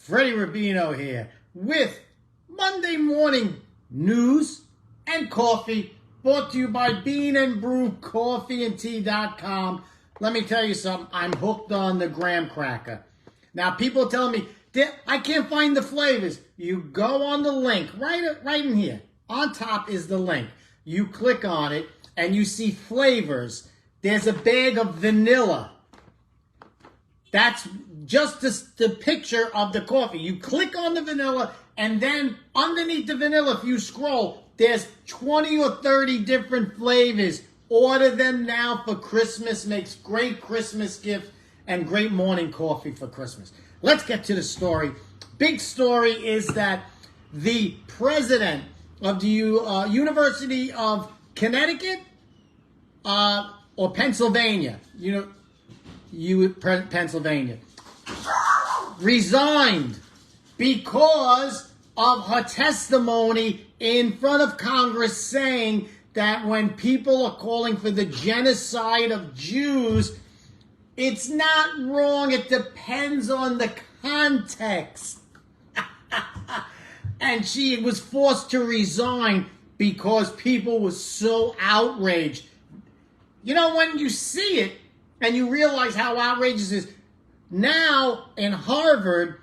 Freddie Rubino here with Monday morning news and coffee brought to you by Bean and Brew CoffeeandTea.com. Let me tell you something. I'm hooked on the graham cracker. Now, people tell me, I can't find the flavors. You go on the link right in here. On top is the link. You click on it and you see flavors. There's a bag of vanilla. That's just the picture of the coffee. You click on the vanilla, and then underneath the vanilla, if you scroll, there's 20 or 30 different flavors. Order them now for Christmas. Makes great Christmas gift and great morning coffee for Christmas. Let's get to the story. Big story is that the president of the University of Connecticut or Pennsylvania, Pennsylvania, resigned because of her testimony in front of Congress saying that when people are calling for the genocide of Jews, it's not wrong. It depends on the context. And she was forced to resign because people were so outraged. You know, when you see it and you realize how outrageous it is, now in Harvard,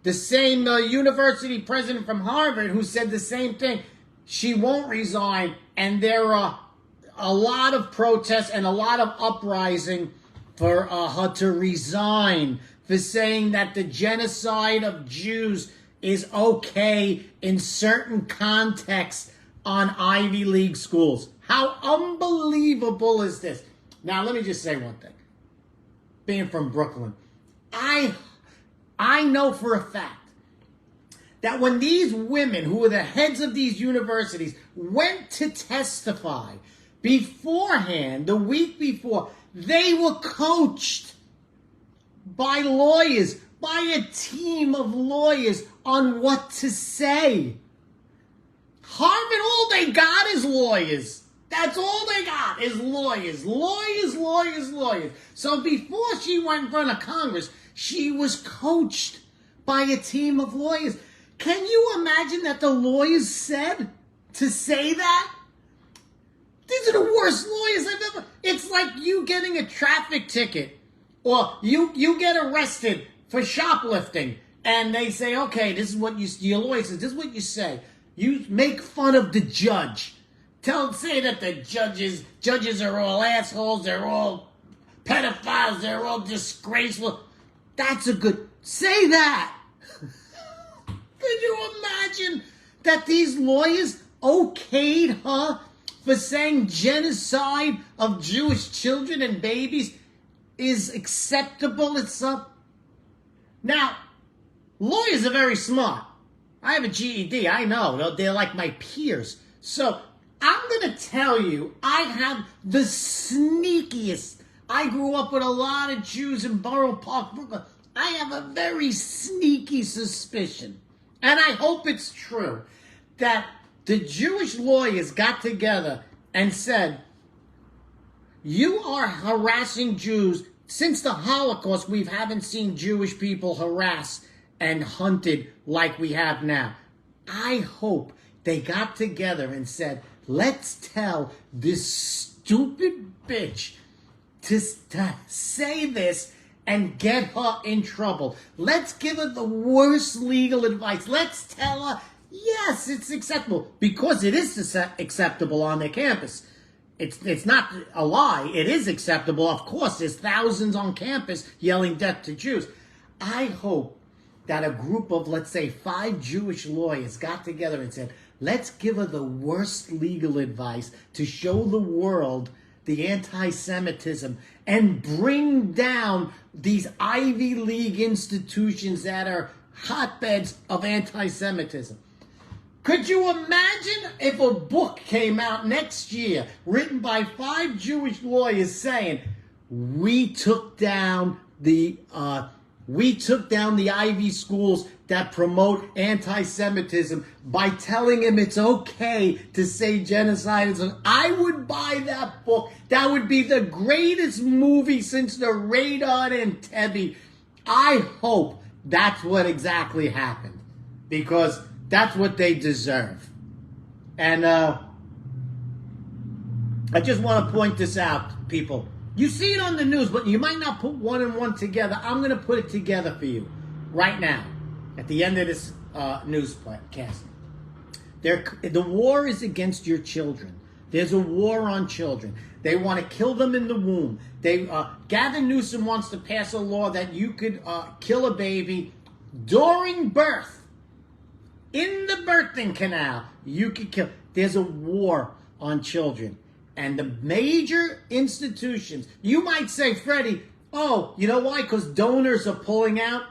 the same university president from Harvard who said the same thing, she won't resign, and there are a lot of protests and a lot of uprising for her to resign, for saying that the genocide of Jews is okay in certain contexts on Ivy League schools. How unbelievable is this? Now, let me just say one thing. Being from Brooklyn, I know for a fact that when these women who were the heads of these universities went to testify beforehand, the week before, they were coached by lawyers, by a team of lawyers on what to say. Harvard, all they got is lawyers. That's all they got is lawyers. Lawyers, lawyers, lawyers. So before she went in front of Congress, she was coached by a team of lawyers. Can you imagine that the lawyers said to say that? These are the worst lawyers I've ever... It's like you getting a traffic ticket, or you get arrested for shoplifting, and they say, okay, this is what your lawyer says, this is what you say. You make fun of the judge. Say that the judges are all assholes, they're all pedophiles, they're all disgraceful. That's a good... Say that! Could you imagine that these lawyers okayed her for saying genocide of Jewish children and babies is acceptable? Now, lawyers are very smart. I have a GED, I know. They're like my peers. So, I'm going to tell you, I have the sneakiest. I grew up with a lot of Jews in Borough Park, Brooklyn. I have a very sneaky suspicion, and I hope it's true, that the Jewish lawyers got together and said, you are harassing Jews. Since the Holocaust, we haven't seen Jewish people harassed and hunted like we have now. I hope they got together and said, let's tell this stupid bitch to say this and get her in trouble. Let's give her the worst legal advice. Let's tell her, yes, it's acceptable, because it is acceptable on their campus. It's not a lie. It is acceptable. Of course, there's thousands on campus yelling death to Jews. I hope that a group of, let's say, 5 Jewish lawyers got together and said, let's give her the worst legal advice to show the world the anti-Semitism and bring down these Ivy League institutions that are hotbeds of anti-Semitism. Could you imagine if a book came out next year written by 5 Jewish lawyers saying, we took down the Ivy schools that promote anti-Semitism by telling him it's okay to say genocide? I would buy that book. That would be the greatest movie since the Radar and Tebby. I hope that's what exactly happened. Because that's what they deserve. And I just want to point this out, people. You see it on the news, but you might not put one and one together. I'm going to put it together for you right now at the end of this news podcast. The war is against your children. There's a war on children. They want to kill them in the womb. Gavin Newsom wants to pass a law that you could kill a baby during birth. In the birthing canal, you could kill. There's a war on children. And the major institutions, you might say, Freddie, oh, you know why? Because donors are pulling out.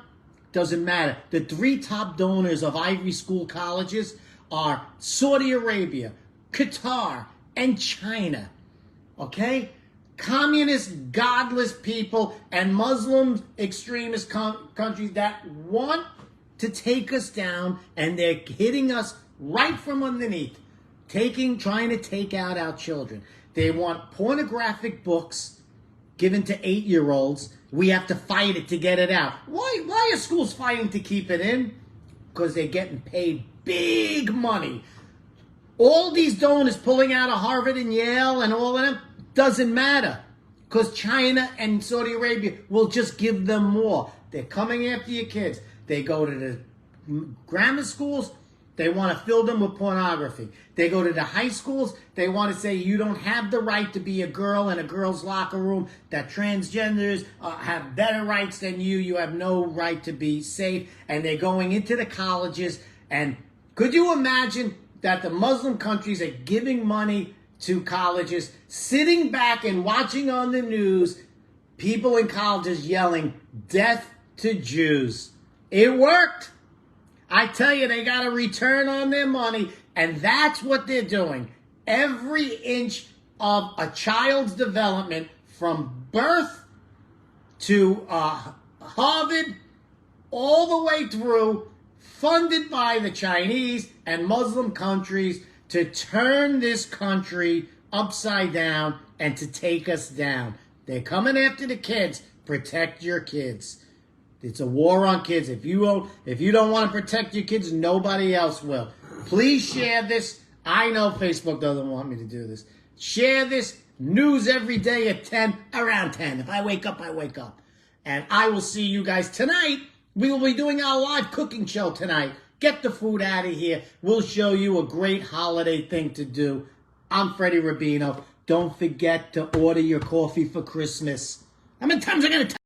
Doesn't matter. The 3 top donors of Ivy School colleges are Saudi Arabia, Qatar, and China. Okay? Communist, godless people and Muslim extremist countries that want to take us down, and they're hitting us right from underneath, trying to take out our children. They want pornographic books given to 8-year-olds. We have to fight it to get it out. Why are schools fighting to keep it in? Because they're getting paid big money. All these donors pulling out of Harvard and Yale and all of them, doesn't matter. Because China and Saudi Arabia will just give them more. They're coming after your kids. They go to the grammar schools. They want to fill them with pornography. They go to the high schools. They want to say you don't have the right to be a girl in a girl's locker room, that transgenders have better rights than you. You have no right to be safe. And they're going into the colleges. And could you imagine that the Muslim countries are giving money to colleges, sitting back and watching on the news, people in colleges yelling, "Death to Jews." It worked. I tell you, they got a return on their money, and that's what they're doing. Every inch of a child's development, from birth to Harvard, all the way through, funded by the Chinese and Muslim countries to turn this country upside down and to take us down. They're coming after the kids. Protect your kids. It's a war on kids. If you don't want to protect your kids, nobody else will. Please share this. I know Facebook doesn't want me to do this. Share this. News every day at 10, around 10. If I wake up, I wake up. And I will see you guys tonight. We will be doing our live cooking show tonight. Get the food out of here. We'll show you a great holiday thing to do. I'm Freddie Rubino. Don't forget to order your coffee for Christmas. How many times am I going to